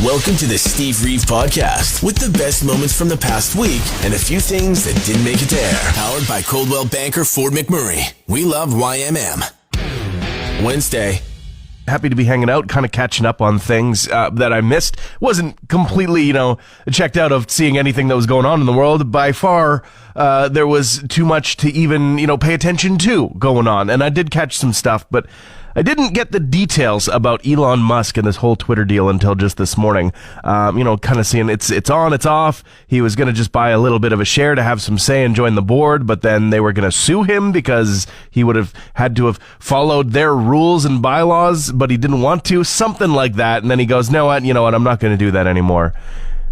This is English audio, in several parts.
Welcome to the Steve Reeve Podcast with the best moments from the past week and a few things that didn't make it to air. Powered by Coldwell Banker Ford McMurray. We love YMM. Wednesday. Happy to be hanging out, kind of catching up on things that I missed. Wasn't completely, checked out of seeing anything that was going on in the world. By far, there was too much to even, pay attention to going on. And I did catch some stuff, but I didn't get the details about Elon Musk and this whole Twitter deal until just this morning. Kind of seeing it's on, it's off. He was going to just buy a little bit of a share to have some say and join the board, but then they were going to sue him because he would have had to have followed their rules and bylaws, but he didn't want to, something like that. And then he goes, no, you know what, I'm not going to do that anymore.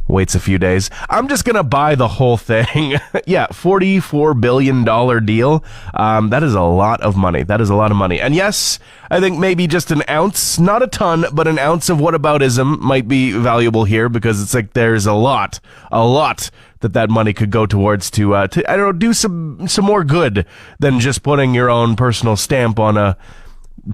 Waits a few days. I'm just going to buy the whole thing. Yeah, $44 billion deal. That is a lot of money. That is a lot of money. And yes, I think maybe just an ounce, not a ton, but an ounce of whataboutism might be valuable here, because it's like there's a lot that money could go towards to I don't know, do some more good than just putting your own personal stamp on a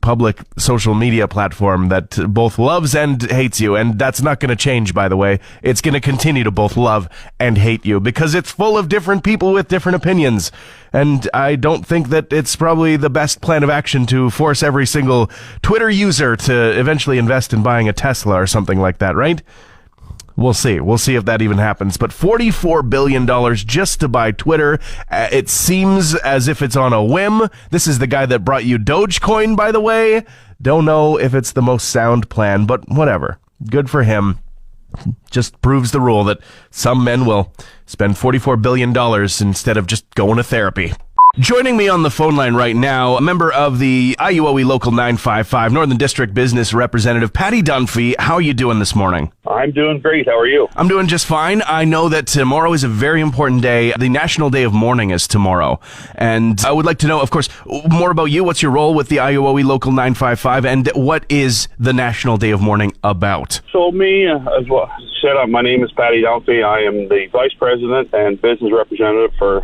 public social media platform that both loves and hates you. And that's not going to change, by the way. It's going to continue to both love and hate you because it's full of different people with different opinions. And I don't think that it's probably the best plan of action to force every single Twitter user to eventually invest in buying a Tesla or something like that, right? We'll see. We'll see if that even happens. But $44 billion just to buy Twitter. It seems as if it's on a whim. This is the guy that brought you Dogecoin, by the way. Don't know if it's the most sound plan, but whatever. Good for him. Just proves the rule that some men will spend $44 billion instead of just going to therapy. Joining me on the phone line right now, a member of the IUOE Local 955 Northern District Business Representative, Patty Dunphy. How are you doing this morning? I'm doing great. How are you? I'm doing just fine. I know that tomorrow is a very important day. The National Day of Mourning is tomorrow. And I would like to know, of course, more about you. What's your role with the IUOE Local 955, and what is the National Day of Mourning about? So me, as well said, my name is Patty Dunphy. I am the Vice President and Business Representative for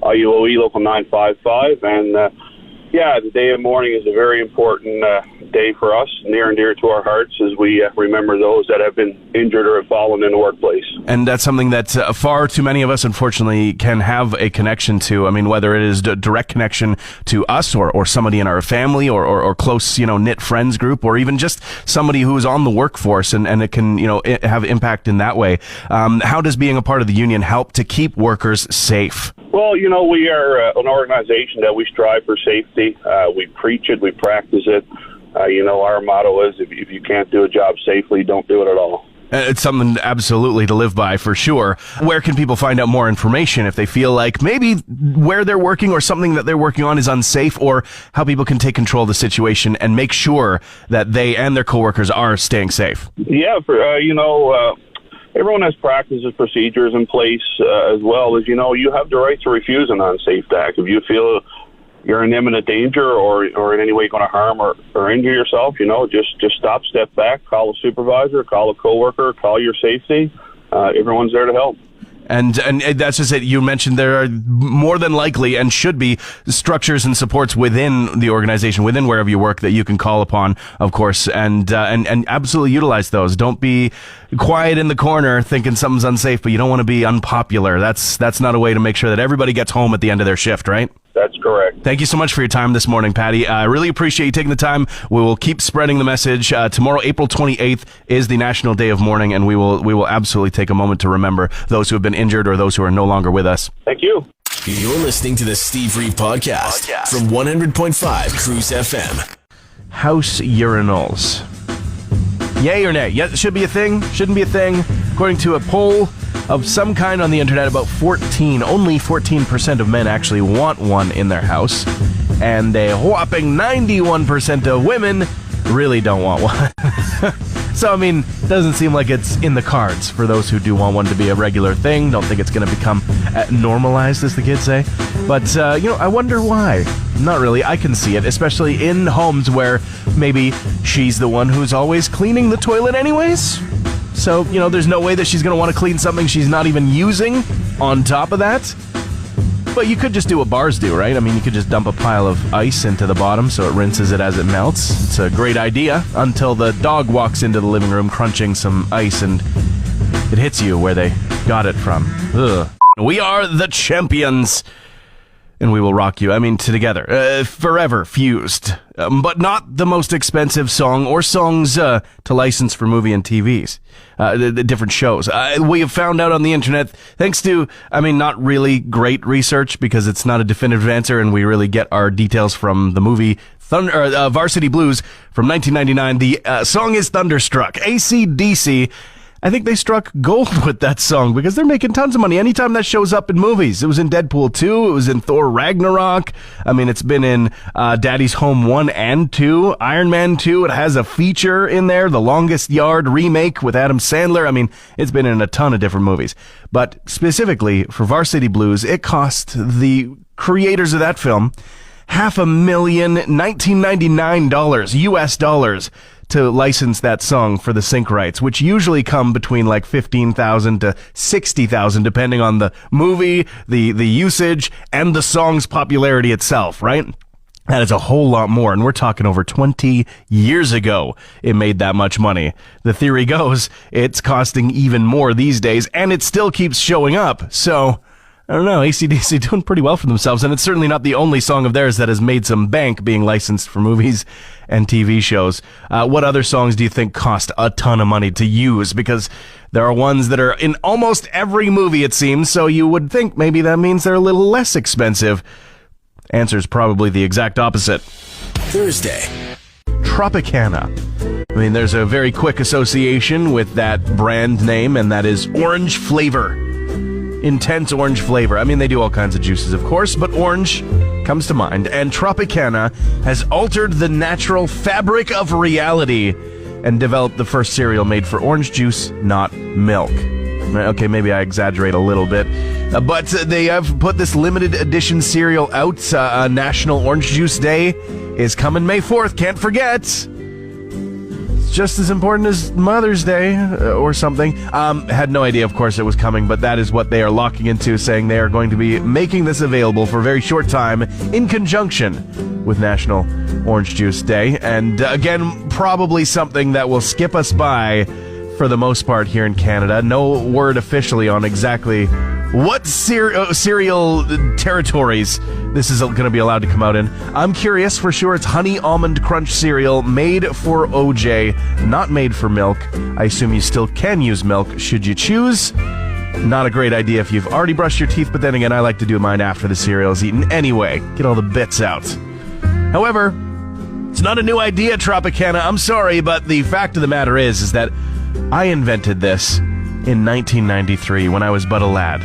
IUOE Local 955, and the Day of Mourning is a very important day for us, near and dear to our hearts, as we remember those that have been injured or have fallen in the workplace. And that's something that far too many of us, unfortunately, can have a connection to. I mean, whether it is a direct connection to us or somebody in our family or close, knit friends group, or even just somebody who is on the workforce, and it can, have impact in that way. How does being a part of the union help to keep workers safe? Well, we are an organization that we strive for safety. We preach it, we practice it. Our motto is, if you can't do a job safely, don't do it at all. It's something absolutely to live by, for sure. Where can people find out more information if they feel like maybe where they're working or something that they're working on is unsafe, or how people can take control of the situation and make sure that they and their coworkers are staying safe? Yeah, everyone has practices, procedures in place, as well as, you have the right to refuse an unsafe act. If you feel you're in imminent danger or in any way going to harm or injure yourself, just stop, step back, call a supervisor, call a coworker, call your safety. Everyone's there to help. And that's just it. You mentioned there are more than likely and should be structures and supports within the organization, within wherever you work, that you can call upon, of course, and absolutely utilize those. Don't be quiet in the corner thinking something's unsafe, but you don't want to be unpopular. That's not a way to make sure that everybody gets home at the end of their shift, right? That's correct. Thank you so much for your time this morning, Patty. I really appreciate you taking the time. We will keep spreading the message. Tomorrow, April 28th, is the National Day of Mourning, and we will absolutely take a moment to remember those who have been injured or those who are no longer with us. Thank you. You're listening to the Steve Reeve Podcast from 100.5 Cruise FM. House urinals. Yay or nay? Yeah, it should be a thing. Shouldn't be a thing. According to a poll of some kind on the internet, only 14% of men actually want one in their house, and a whopping 91% of women really don't want one. So, it doesn't seem like it's in the cards for those who do want one to be a regular thing. Don't think it's going to become normalized, as the kids say. But, I wonder why. Not really. I can see it, especially in homes where maybe she's the one who's always cleaning the toilet anyways. So, there's no way that she's going to want to clean something she's not even using on top of that. Well, you could just do what bars do, right? I mean, you could just dump a pile of ice into the bottom so it rinses it as it melts. It's a great idea until the dog walks into the living room crunching some ice and it hits you where they got it from. Ugh. We are the champions. And we will rock you. I mean, together. Forever fused. But not the most expensive song or songs to license for movie and TVs. The different shows. We have found out on the internet, thanks to, not really great research because it's not a definitive answer and we really get our details from the movie Varsity Blues from 1999. The song is Thunderstruck. AC/DC. I think they struck gold with that song because they're making tons of money anytime that shows up in movies. It was in Deadpool 2. It was in Thor Ragnarok. It's been in Daddy's Home 1 and 2. Iron Man 2. It has a feature in there. The Longest Yard remake with Adam Sandler. It's been in a ton of different movies. But specifically for Varsity Blues, it cost the creators of that film $500,000 $1999 US dollars to license that song for the sync rights, which usually come between like $15,000 to $60,000 depending on the movie, the usage, and the song's popularity itself, right? That is a whole lot more, and we're talking over 20 years ago it made that much money. The theory goes it's costing even more these days, and it still keeps showing up, so I don't know, AC/DC doing pretty well for themselves, and it's certainly not the only song of theirs that has made some bank being licensed for movies and TV shows. What other songs do you think cost a ton of money to use? Because there are ones that are in almost every movie, it seems, so you would think maybe that means they're a little less expensive. Answer's probably the exact opposite. Thursday. Tropicana. There's a very quick association with that brand name, and that is orange flavor. Intense orange flavor. They do all kinds of juices, of course, but orange comes to mind. And Tropicana has altered the natural fabric of reality and developed the first cereal made for orange juice, not milk. Okay, maybe I exaggerate a little bit, but they have put this limited edition cereal out. National Orange Juice Day is coming May 4th. Can't forget. Just as important as Mother's Day or something. Had no idea, of course, it was coming, but that is what they are locking into, saying they are going to be making this available for a very short time in conjunction with National Orange Juice Day. And again, probably something that will skip us by for the most part here in Canada. No word officially on exactly what cereal territories this is going to be allowed to come out in. I'm curious. For sure, it's Honey Almond Crunch cereal made for OJ, not made for milk. I assume you still can use milk should you choose. Not a great idea if you've already brushed your teeth, but then again, I like to do mine after the cereal is eaten anyway. Get all the bits out. However, it's not a new idea, Tropicana. I'm sorry, but the fact of the matter is that I invented this in 1993 when I was but a lad.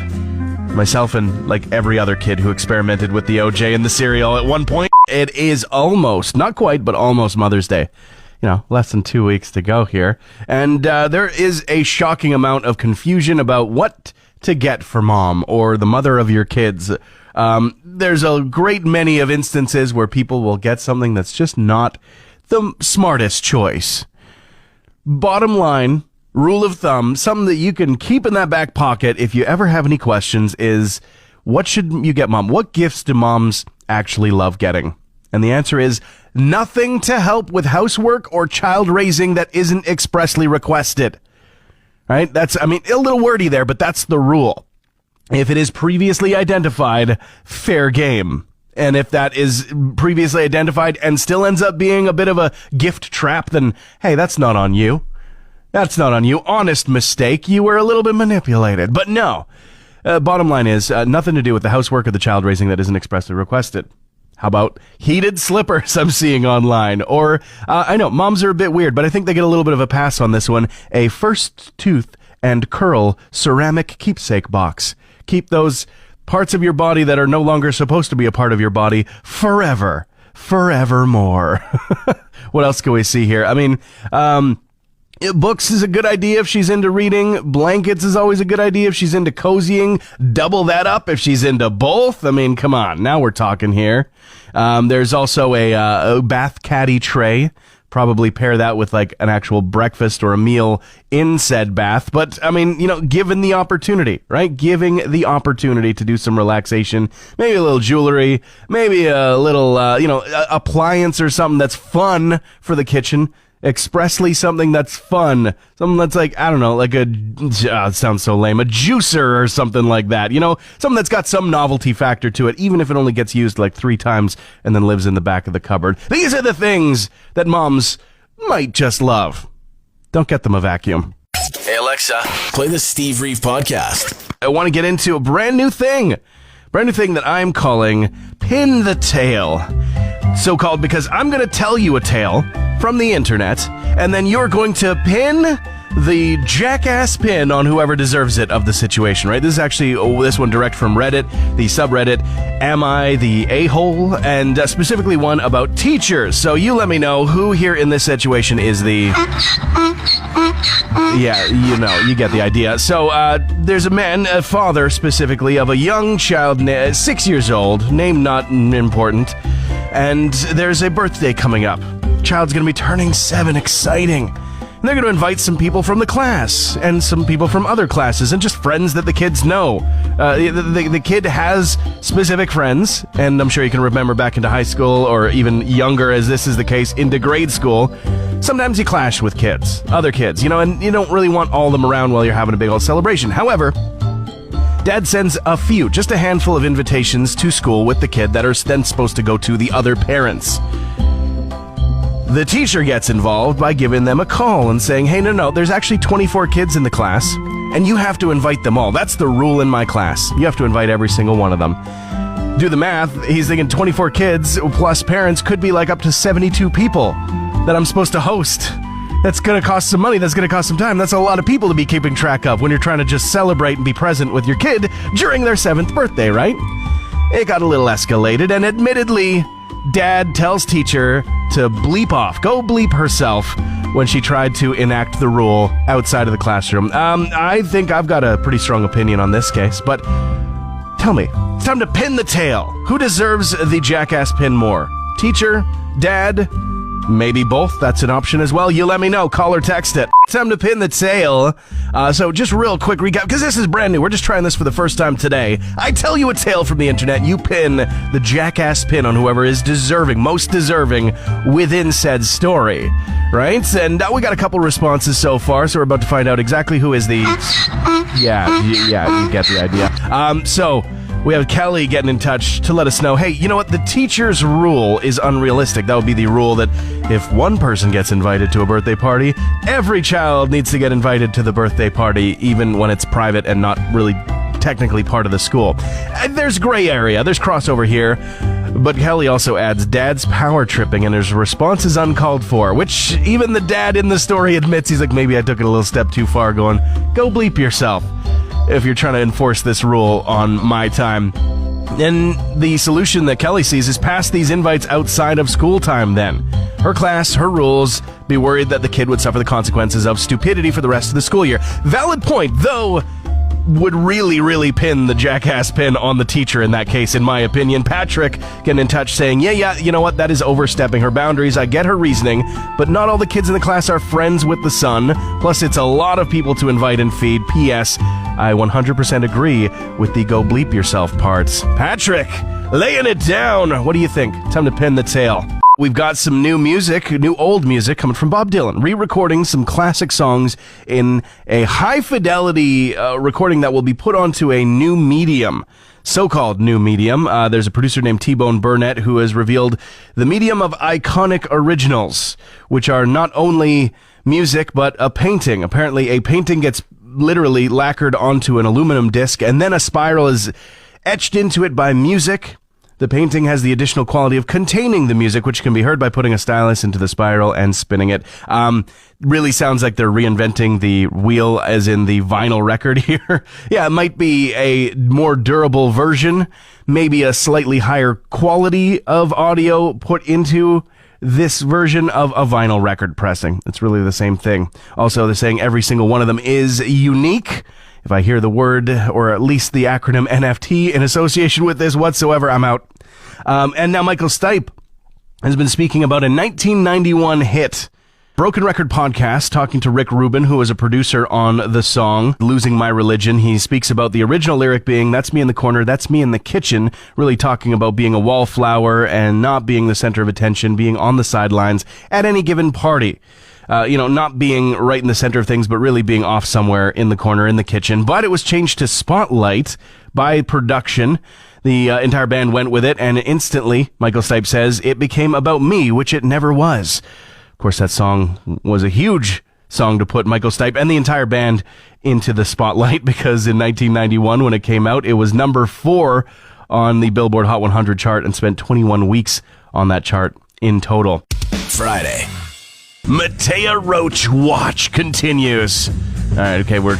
Myself and like every other kid who experimented with the OJ and the cereal at one point. It is almost, not quite, but almost Mother's Day. Less than 2 weeks to go here. And there is a shocking amount of confusion about what to get for mom or the mother of your kids. There's a great many of instances where people will get something that's just not the smartest choice. Bottom line, rule of thumb, something that you can keep in that back pocket if you ever have any questions is, what should you get mom? What gifts do moms actually love getting? And the answer is nothing to help with housework or child raising that isn't expressly requested. Right? That's, a little wordy there, but that's the rule. If it is previously identified, fair game. And if that is previously identified and still ends up being a bit of a gift trap, then, hey, that's not on you. That's not on you. Honest mistake. You were a little bit manipulated. But no. Bottom line is, nothing to do with the housework or the child raising that isn't expressly requested. How about heated slippers I'm seeing online? Or, I know, moms are a bit weird, but I think they get a little bit of a pass on this one. A first tooth and curl ceramic keepsake box. Keep those parts of your body that are no longer supposed to be a part of your body forevermore. What else can we see here? Books is a good idea if she's into reading. Blankets is always a good idea if she's into cozying. Double that up if she's into both. Come on. Now we're talking here. There's also a bath caddy tray. probably pair that with like an actual breakfast or a meal in said bath. But I mean, given the opportunity, right? Giving the opportunity to do some relaxation, maybe a little jewelry, maybe a little, appliance or something that's fun for the kitchen. Expressly something that's fun. Something that's like, I don't know, like it sounds so lame, a juicer or something like that. Something that's got some novelty factor to it, even if it only gets used like 3 times and then lives in the back of the cupboard. These are the things that moms might just love. Don't get them a vacuum. Hey Alexa, play the Steve Reeve podcast. I want to get into a brand new thing that I'm calling Pin the Tail. So called because I'm going to tell you a tale from the internet, and then you're going to pin the jackass pin on whoever deserves it of the situation, right? This is actually this one direct from Reddit, the subreddit, Am I the A-hole? And specifically one about teachers. So you let me know who here in this situation is the... Yeah, you get the idea. So there's a father specifically, of a young child, 6 years old, name not important, and there's a birthday coming up. Child's going to be turning 7, exciting. And they're going to invite some people from the class and some people from other classes and just friends that the kids know. The kid has specific friends, and I'm sure you can remember back into high school or even younger, as this is the case, into grade school. Sometimes you clash with other kids, and you don't really want all of them around while you're having a big old celebration. However, Dad sends just a handful of invitations to school with the kid that are then supposed to go to the other parents. The teacher gets involved by giving them a call and saying, hey, no, there's actually 24 kids in the class, and you have to invite them all. That's the rule in my class. You have to invite every single one of them. Do the math. He's thinking 24 kids plus parents could be like up to 72 people that I'm supposed to host. That's going to cost some money. That's going to cost some time. That's a lot of people to be keeping track of when you're trying to just celebrate and be present with your kid during their 7th birthday, right? It got a little escalated, and admittedly, Dad tells teacher to bleep off, go bleep herself when she tried to enact the rule outside of the classroom. I think I've got a pretty strong opinion on this case, but tell me, it's time to pin the tail. Who deserves the jackass pin more? Teacher? Dad? Maybe both. That's an option as well. You let me know. Call or text it. Time to pin the tail. So just real quick recap, because this is brand new. We're just trying this for the first time today. I tell you a tale from the internet. You pin the jackass pin on whoever is most deserving within said story. Right? And we got a couple responses so far, so we're about to find out exactly who is the... Yeah, you get the idea. So... we have Kelly getting in touch to let us know, hey, you know what? The teacher's rule is unrealistic. That would be the rule that if one person gets invited to a birthday party, every child needs to get invited to the birthday party, even when it's private and not really technically part of the school. There's gray area. There's crossover here. But Kelly also adds, Dad's power tripping and his response is uncalled for, which even the dad in the story admits. He's like, maybe I took it a little step too far, going, go bleep yourself if you're trying to enforce this rule on my time. And the solution that Kelly sees is pass these invites outside of school time then. Her class, her rules, be worried that the kid would suffer the consequences of stupidity for the rest of the school year. Valid point, though, would really pin the jackass pin on the teacher in that case, in my opinion. Patrick getting in touch saying, yeah, you know what, that is overstepping her boundaries. I get her reasoning, but not all the kids in the class are friends with the son. Plus, it's a lot of people to invite and feed. P.S. I 100% agree with the go bleep yourself parts. Patrick, laying it down. What do you think? Time to pin the tail. We've got some new old music coming from Bob Dylan, re-recording some classic songs in a high-fidelity recording that will be put onto a new medium, so-called new medium. There's a producer named T-Bone Burnett who has revealed the medium of iconic originals, which are not only music, but a painting. Apparently, a painting gets literally lacquered onto an aluminum disc, and then a spiral is etched into it by music. The painting has the additional quality of containing the music, which can be heard by putting a stylus into the spiral and spinning it. Really sounds like they're reinventing the wheel, as in the vinyl record here. Yeah, it might be a more durable version, maybe a slightly higher quality of audio put into this version of a vinyl record pressing. It's really the same thing. Also, they're saying every single one of them is unique. If I hear the word, or at least the acronym NFT in association with this whatsoever, I'm out. And now Michael Stipe has been speaking about a 1991 hit. Broken Record Podcast, talking to Rick Rubin, who was a producer on the song Losing My Religion. He speaks about the original lyric being, "That's me in the corner, that's me in the kitchen," really talking about being a wallflower and not being the center of attention, being on the sidelines at any given party. Not being right in the center of things, but really being off somewhere in the corner in the kitchen. But it was changed to Spotlight by production. The entire band went with it, and instantly, Michael Stipe says, it became about me, which it never was. Of course, that song was a huge song to put Michael Stipe and the entire band into the spotlight, because in 1991, when it came out, it was number 4 on the Billboard Hot 100 chart and spent 21 weeks on that chart in total. Friday. Matea Roach watch continues. All right, okay, we're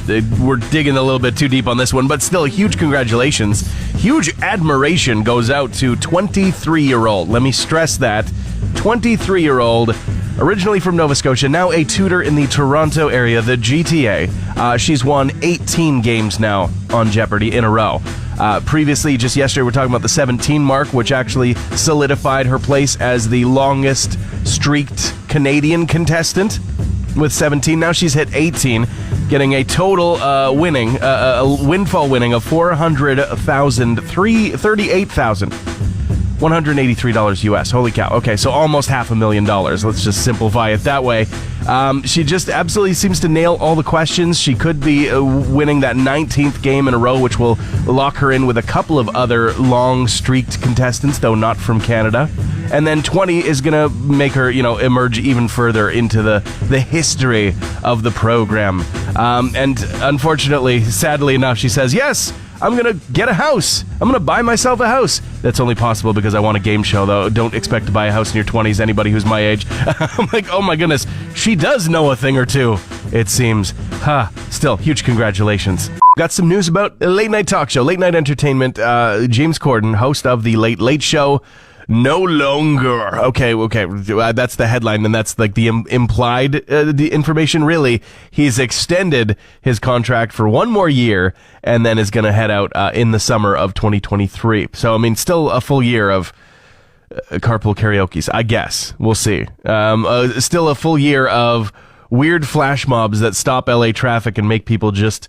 digging a little bit too deep on this one, but still, huge congratulations. Huge admiration goes out to 23-year-old. Let me stress that. 23-year-old, originally from Nova Scotia, now a tutor in the Toronto area, the GTA. She's won 18 games now on Jeopardy in a row. Previously, just yesterday, we're talking about the 17 mark, which actually solidified her place as the longest streaked Canadian contestant with 17. Now she's hit 18, getting a total windfall winning of $183 US. Holy cow. Okay, so almost $500,000. Let's just simplify it that way. She just absolutely seems to nail all the questions. She could be winning that 19th game in a row, which will lock her in with a couple of other long-streaked contestants, though not from Canada. And then 20 is going to make her, emerge even further into the history of the program. And unfortunately, sadly enough, she says, yes, I'm going to get a house. I'm going to buy myself a house. That's only possible because I want a game show, though. Don't expect to buy a house in your 20s, anybody who's my age. I'm like, oh my goodness, she does know a thing or two, it seems. Still, huge congratulations. Got some news about a late-night talk show, late-night entertainment. James Corden, host of The Late Late Show, no longer. Okay, that's the headline, and that's like the implied the information. Really, he's extended his contract for one more year, and then is going to head out in the summer of 2023. So, I mean, still a full year of carpool karaoke's, I guess. We'll see. Still a full year of weird flash mobs that stop LA traffic and make people just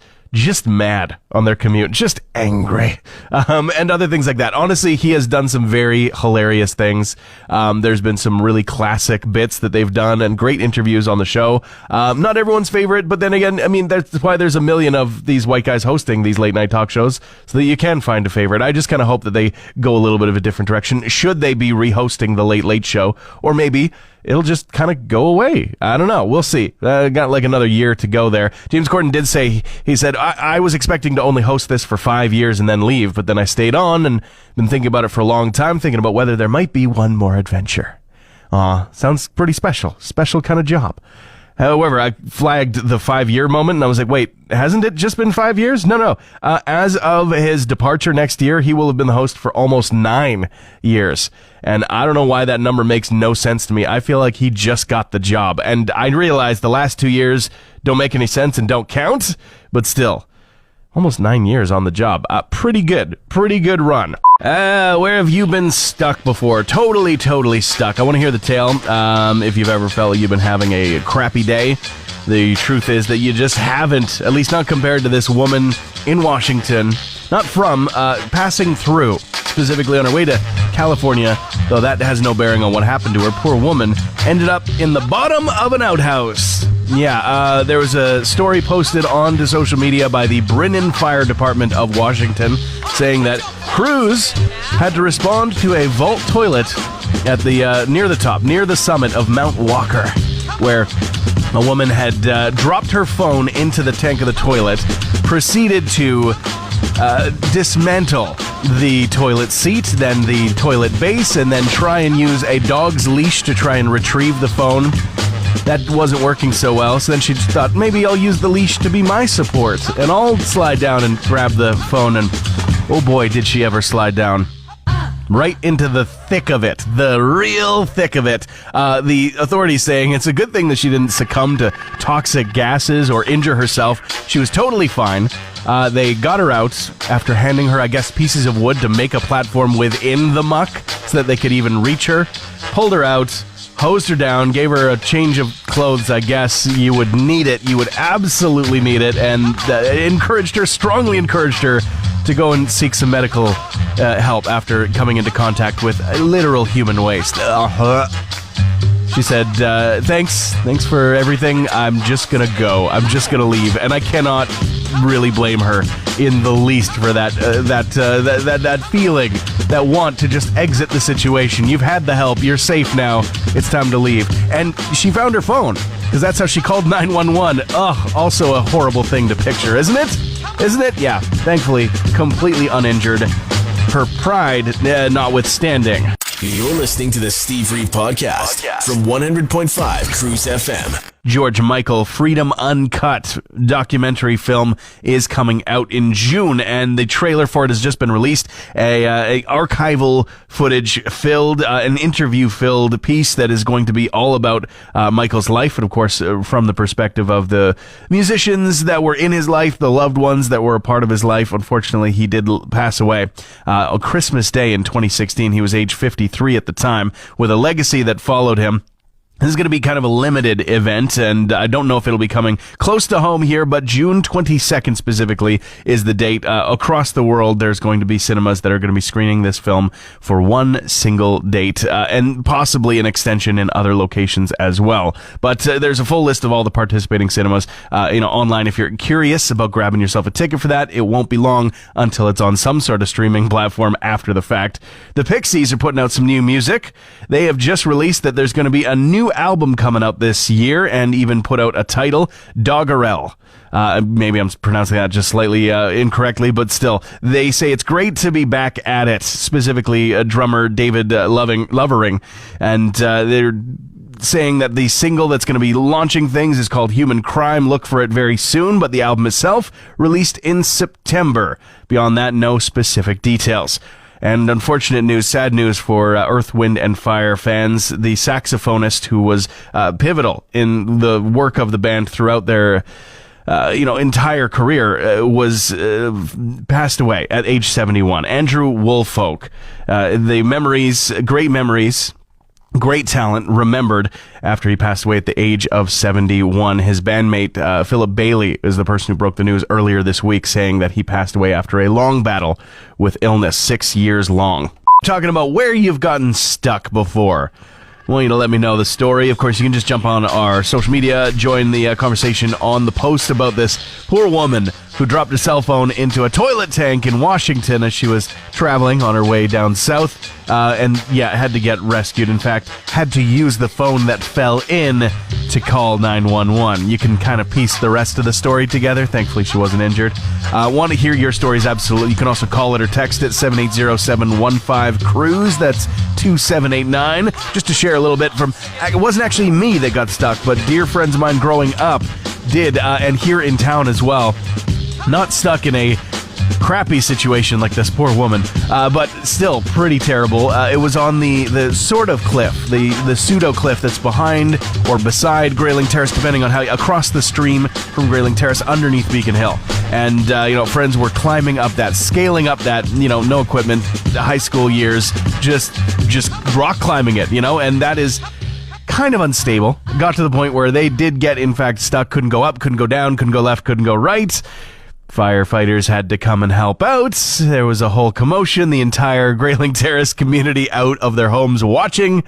mad on their commute, just angry, and other things like that. Honestly, he has done some very hilarious things. There's been some really classic bits that they've done and great interviews on the show. Not everyone's favorite, but then again, I mean, that's why there's a million of these white guys hosting these late night talk shows, so that you can find a favorite. I just kind of hope that they go a little bit of a different direction, should they be re-hosting the Late Late Show, or maybe it'll just kind of go away. I don't know. We'll see. Got like another year to go there. James Corden did say, he said, I was expecting to only host this for 5 years and then leave, but then I stayed on and been thinking about it for a long time, thinking about whether there might be one more adventure. Sounds pretty special. Special kind of job. However, I flagged the 5-year moment, and I was like, wait, hasn't it just been 5 years? No. As of his departure next year, he will have been the host for almost 9 years. And I don't know why that number makes no sense to me. I feel like he just got the job. And I realize the last 2 years don't make any sense and don't count, but still, almost 9 years on the job. Pretty good run. Where have you been stuck before? Totally stuck. I want to hear the tale. If you've ever felt like you've been having a crappy day, the truth is that you just haven't, at least not compared to this woman in Washington, passing through, specifically on her way to California, though that has no bearing on what happened to her. Poor woman ended up in the bottom of an outhouse. Yeah, there was a story posted onto social media by the Brennan Fire Department of Washington saying that crews had to respond to a vault toilet at the near the summit of Mount Walker, where a woman had dropped her phone into the tank of the toilet, proceeded to dismantle the toilet seat, then the toilet base, and then try and use a dog's leash to try and retrieve the phone. That wasn't working so well, so then she just thought, maybe I'll use the leash to be my support, and I'll slide down and grab the phone, and oh boy, did she ever slide down. right into the thick of it, the real thick of it. The authorities saying it's a good thing that she didn't succumb to toxic gases or injure herself. She was totally fine. They got her out after handing her, I guess, pieces of wood to make a platform within the muck so that they could even reach her. Pulled her out, hosed her down, gave her a change of clothes. I guess you would need it. You would absolutely need it. And strongly encouraged her to go and seek some medical help after coming into contact with literal human waste. She said, thanks for everything. I'm just gonna go. I'm just gonna leave. And I cannot really blame her in the least for that feeling, that want to just exit the situation. You've had the help. You're safe now. It's time to leave. And she found her phone, because that's how she called 911. Ugh, also a horrible thing to picture, isn't it? Isn't it? Yeah, thankfully, completely uninjured. Her pride notwithstanding. You're listening to the Steve Reeve Podcast from 100.5 Cruise FM. George Michael Freedom Uncut documentary film is coming out in June, and the trailer for it has just been released. A archival footage filled, an interview filled piece that is going to be all about Michael's life, and of course from the perspective of the musicians that were in his life, the loved ones that were a part of his life. Unfortunately, he did pass away on Christmas Day in 2016. He was age 53 at the time, with a legacy that followed him. This is going to be kind of a limited event, and I don't know if it'll be coming close to home here, but June 22nd specifically is the date. Across the world, there's going to be cinemas that are going to be screening this film for one single date, and possibly an extension in other locations as well. But there's a full list of all the participating cinemas, online. If you're curious about grabbing yourself a ticket for that, it won't be long until it's on some sort of streaming platform after the fact. The Pixies are putting out some new music. They have just released that there's going to be a new album coming out this year, and even put out a title, Doggerel. Maybe I'm pronouncing that just slightly incorrectly, but still, they say it's great to be back at it, specifically drummer David Lovering, and they're saying that the single that's going to be launching things is called Human Crime. Look for it very soon, but the album itself released in September. Beyond that, no specific details. And unfortunate news, sad news for Earth, Wind, and Fire fans. The saxophonist who was pivotal in the work of the band throughout their entire career was passed away at age 71. Andrew Woolfolk. Great memories, great talent, remembered after he passed away at the age of 71. His bandmate, Philip Bailey, is the person who broke the news earlier this week, saying that he passed away after a long battle with illness, 6 years long. Talking about where you've gotten stuck before. I want you to let me know the story. Of course, you can just jump on our social media, join the conversation on the post about this poor woman who dropped her cell phone into a toilet tank in Washington as she was traveling on her way down south, had to get rescued. In fact, had to use the phone that fell in to call 911. You can kind of piece the rest of the story together. Thankfully, she wasn't injured. Want to hear your stories? Absolutely. You can also call it or text it, 780-715-CRUISE. That's 2789. Just to share a little bit from, it wasn't actually me that got stuck, but dear friends of mine growing up did, and here in town as well. Not stuck in a crappy situation like this poor woman, but still pretty terrible. It was on the sort of cliff, the pseudo cliff that's behind or beside Grayling Terrace, depending on how, across the stream from Grayling Terrace underneath Beacon Hill. And, friends were climbing up that, scaling up that, no equipment, high school years, just rock climbing it, and that is kind of unstable. Got to the point where they did get, in fact, stuck, couldn't go up, couldn't go down, couldn't go left, couldn't go right. Firefighters had to come and help out. There was a whole commotion. The entire Grayling Terrace community out of their homes watching.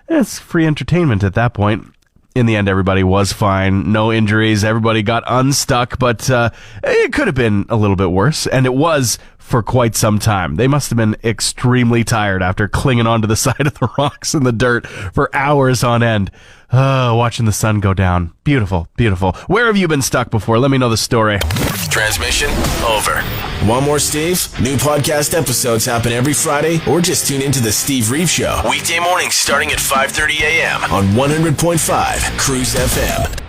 It's free entertainment at that point. In the end, everybody was fine. No injuries. Everybody got unstuck, but it could have been a little bit worse, and it was for quite some time. They must have been extremely tired after clinging onto the side of the rocks and the dirt for hours on end. Watching the sun go down. Beautiful, beautiful. Where have you been stuck before? Let me know the story. Transmission over. Want more Steve? New podcast episodes happen every Friday, or just tune into the Steve Reeve Show. Weekday mornings starting at 5:30 a.m. on 100.5 Cruise FM.